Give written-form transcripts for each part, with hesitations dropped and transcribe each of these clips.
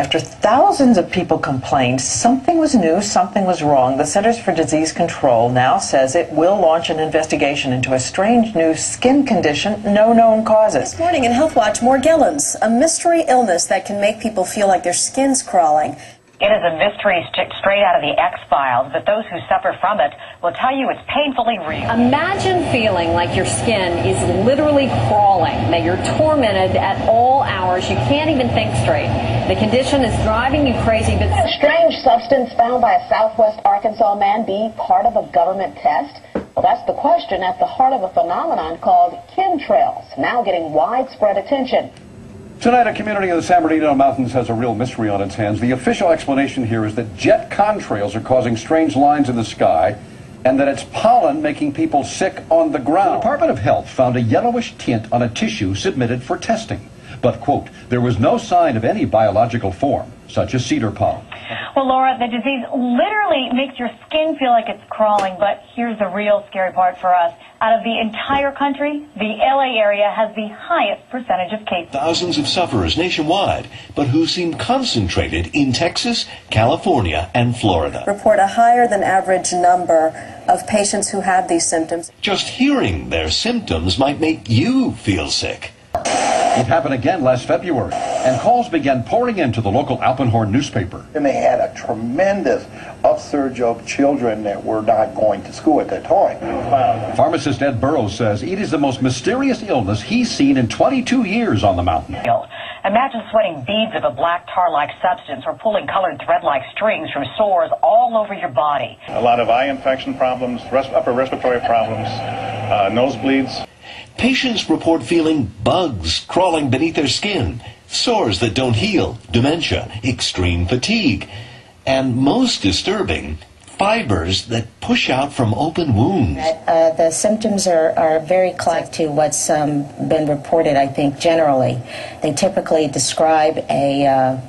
After thousands of people complained something was new, something was wrong, the Centers for Disease Control now says it will launch an investigation into a strange new skin condition, no known causes. This morning in Health Watch, Morgellons, a mystery illness that can make people feel like their skin's crawling. It is a mystery straight out of the X-Files, but those who suffer from it will tell you it's painfully real. Imagine feeling like your skin is literally crawling, that you're tormented at all hours. You can't even think straight. The condition is driving you crazy, but... A strange substance found by a Southwest Arkansas man be part of a government test? Well, that's the question at the heart of a phenomenon called CHEMTRAiLS, now getting widespread attention. Tonight, a community in the San Bernardino Mountains has a real mystery on its hands. The official explanation here is that jet contrails are causing strange lines in the sky, and that it's pollen making people sick on the ground. The Department of Health found a yellowish tint on a tissue submitted for testing. But, quote, there was no sign of any biological form, such as cedar pollen. Well, Laura, the disease literally makes your skin feel like it's crawling, but here's the real scary part for us. Out of the entire country, the LA area has the highest percentage of cases. Thousands of sufferers nationwide, but who seem concentrated in Texas, California, and Florida. Report a higher than average number of patients who have these symptoms. Just hearing their symptoms might make you feel sick. It happened again last February, and calls began pouring into the local Alpenhorn newspaper. And they had a tremendous upsurge of children that were not going to school at that time. Wow. Pharmacist Ed Burrows says it is the most mysterious illness he's seen in 22 years on the mountain. Imagine sweating beads of a black tar-like substance or pulling colored thread-like strings from sores all over your body. A lot of eye infection problems, upper respiratory problems, nosebleeds. Patients report feeling bugs crawling beneath their skin, sores that don't heal, dementia, extreme fatigue, and most disturbing, fibers that push out from open wounds. The symptoms are very close to what's been reported, I think, generally. They typically describe a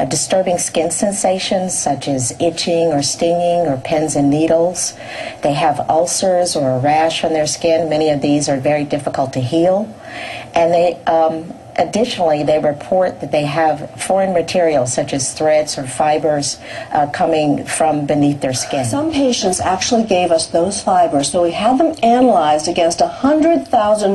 disturbing skin sensations such as itching or stinging or pins and needles. They have ulcers or a rash on their skin. Many of these are very difficult to heal. And they additionally, they report that they have foreign materials such as threads or fibers coming from beneath their skin. Some patients actually gave us those fibers, so we had them analyzed against 100,000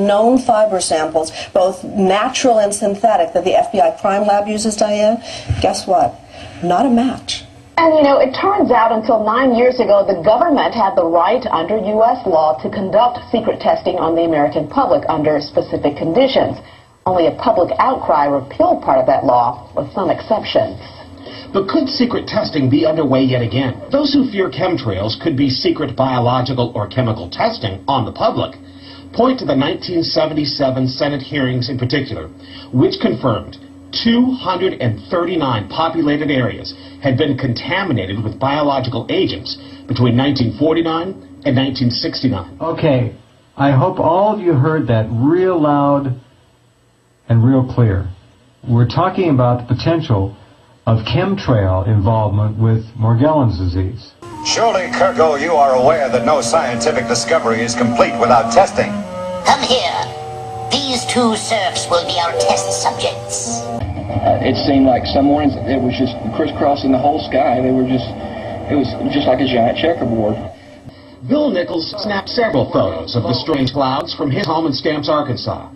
known fiber samples, both natural and synthetic, that the FBI crime lab uses, Diane. Guess what? Not a match. And you know, it turns out until 9 years ago, the government had the right under U.S. law to conduct secret testing on the American public under specific conditions. Only a public outcry repealed part of that law, with some exceptions. But could secret testing be underway yet again? Those who fear chemtrails could be secret biological or chemical testing on the public. Point to the 1977 Senate hearings in particular, which confirmed 239 populated areas had been contaminated with biological agents between 1949 and 1969. Okay, I hope all of you heard that real loud and real clear. We're talking about the potential of chemtrail involvement with Morgellons disease. Surely, Kirko, you are aware that no scientific discovery is complete without testing. Come here. These two serfs will be our test subjects. It seemed like someone, it was just crisscrossing the whole sky. It was just like a giant checkerboard. Bill Nichols snapped several photos of the strange clouds from his home in Stamps, Arkansas.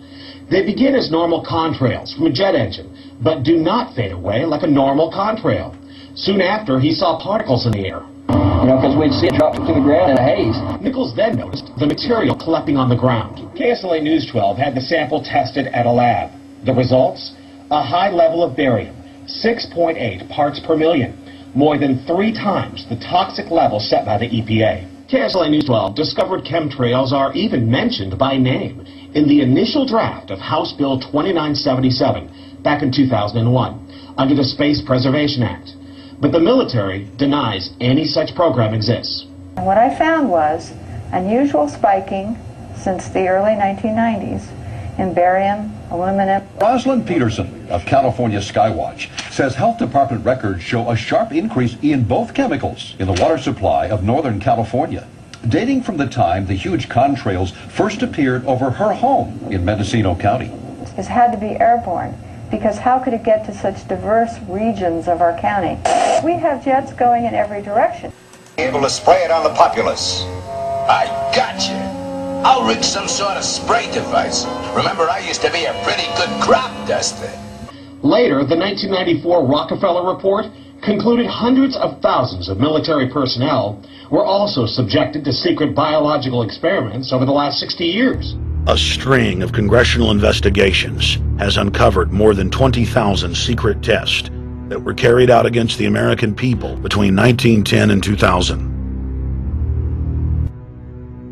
They begin as normal contrails from a jet engine, but do not fade away like a normal contrail. Soon after, he saw particles in the air. You know, because we'd see it drop to the ground in a haze. Nichols then noticed the material collecting on the ground. KSLA News 12 had the sample tested at a lab. The results? A high level of barium, 6.8 parts per million, more than 3 times the toxic level set by the EPA. KSLA News 12 discovered chemtrails are even mentioned by name in the initial draft of House Bill 2977 back in 2001 under the Space Preservation Act. But the military denies any such program exists. What I found was unusual spiking since the early 1990s in barium, aluminum. Rosalind Peterson of California Skywatch says health department records show a sharp increase in both chemicals in the water supply of Northern California, dating from the time the huge contrails first appeared over her home in Mendocino County. It had to be airborne. because how could it get to such diverse regions of our county? We have jets going in every direction. Able to spray it on the populace. I got you. I'll rig some sort of spray device. Remember, I used to be a pretty good crop duster. Later, the 1994 Rockefeller Report concluded hundreds of thousands of military personnel were also subjected to secret biological experiments over the last 60 years. A string of congressional investigations has uncovered more than 20,000 secret tests that were carried out against the American people between 1910 and 2000.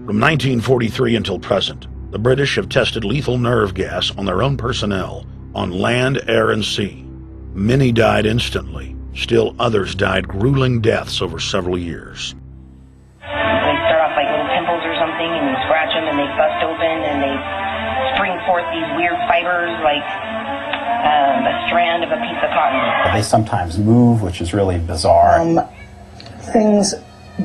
From 1943 until present, the British have tested lethal nerve gas on their own personnel on land, air, and sea. Many died instantly. Still others died grueling deaths over several years. They start off like little pimples or something, and you scratch them, and they bust open, and they spring forth these weird fibers like a strand of a piece of cotton. They sometimes move, which is really bizarre. Things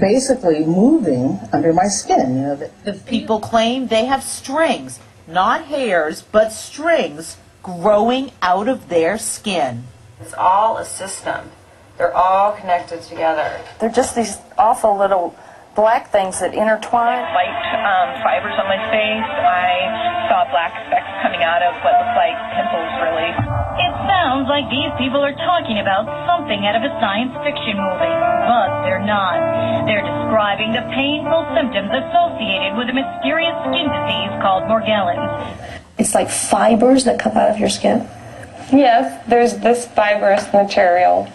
basically moving under my skin. You know, The people claim they have strings, not hairs, but strings growing out of their skin. It's all a system. They're all connected together. They're just these awful little black things that intertwine. Light fibers on my face. I saw black specks coming out of what looked like pimples, really. It sounds like these people are talking about something out of a science fiction movie, but they're not. They're describing the painful symptoms associated with a mysterious skin disease called Morgellons. It's like fibers that come out of your skin? Yes, there's this fibrous material.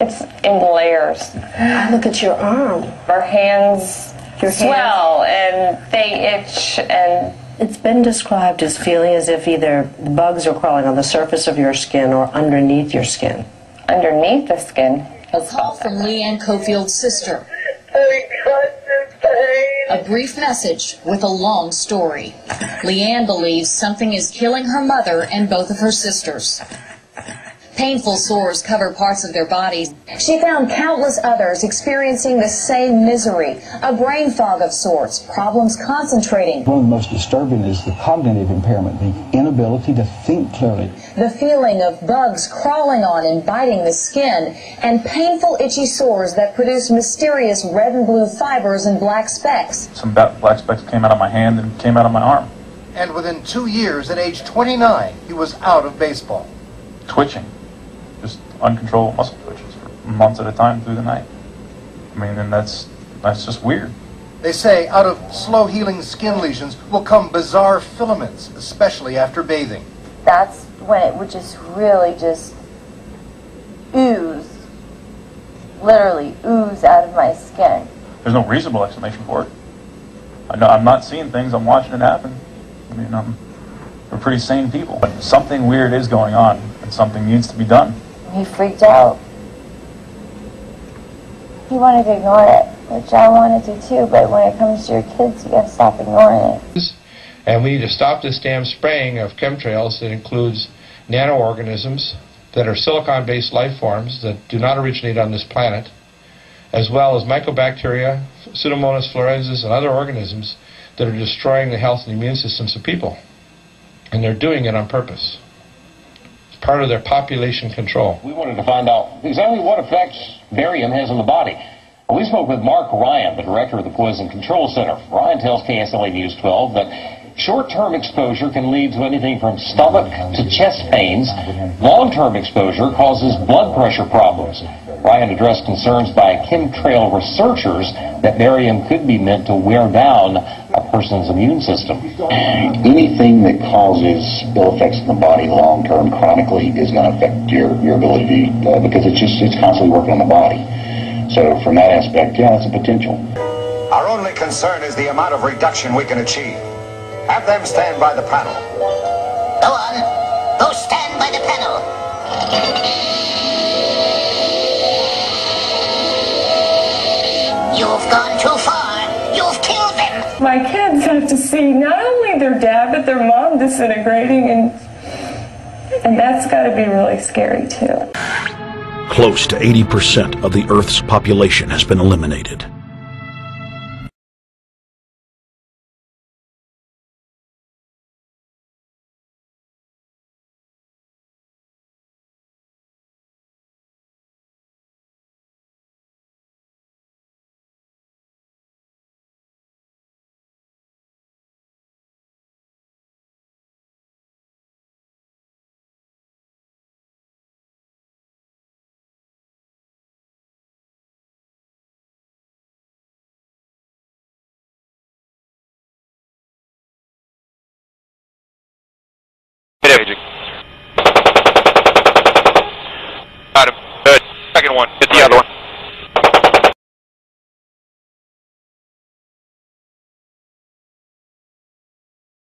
It's in layers. Look at your arm. Our hands swell and they itch, and it's been described as feeling as if either bugs are crawling on the surface of your skin or underneath your skin. Underneath the skin. A call from Leanne Cofield's sister. A brief message with a long story. Leanne believes something is killing her mother and both of her sisters. Painful sores cover parts of their bodies. She found countless others experiencing the same misery, a brain fog of sorts, problems concentrating. One of the most disturbing is the cognitive impairment, the inability to think clearly. The feeling of bugs crawling on and biting the skin, and painful itchy sores that produce mysterious red and blue fibers and black specks. Some black specks came out of my hand and came out of my arm. And within 2 years, at age 29, he was out of baseball. Twitching. Just uncontrollable muscle twitches for months at a time through the night. I mean, and that's just weird. They say out of slow-healing skin lesions will come bizarre filaments, especially after bathing. that's when it would just really just ooze, literally ooze out of my skin. There's no reasonable explanation for it. I'm not seeing things, I'm watching it happen. I mean, we're pretty sane people. But something weird is going on, and something needs to be done. He freaked out. He wanted to ignore it, which I wanted to too, but when it comes to your kids, you gotta stop ignoring it. And we need to stop this damn spraying of chemtrails that includes nanoorganisms that are silicon-based life forms that do not originate on this planet, as well as mycobacteria, Pseudomonas fluorensis, and other organisms that are destroying the health and immune systems of people. And they're doing it on purpose. It's part of their population control. We wanted to find out exactly what effects barium has on the body. We spoke with Mark Ryan, the director of the Poison Control Center. Ryan tells KSLA News 12 that short-term exposure can lead to anything from stomach to chest pains. Long-term exposure causes blood pressure problems. Ryan addressed concerns by chemtrail researchers that barium could be meant to wear down a person's immune system. Anything that causes ill effects in the body long-term chronically is going to affect your ability because it's constantly working on the body. So from that aspect, yeah, it's a potential. Our only concern is the amount of reduction we can achieve. Have them stand by the panel. Go on. Go stand by the panel. You've gone too far. You've killed them. My kids have to see not only their dad, but their mom disintegrating, and that's got to be really scary, too. Close to 80% of the Earth's population has been eliminated.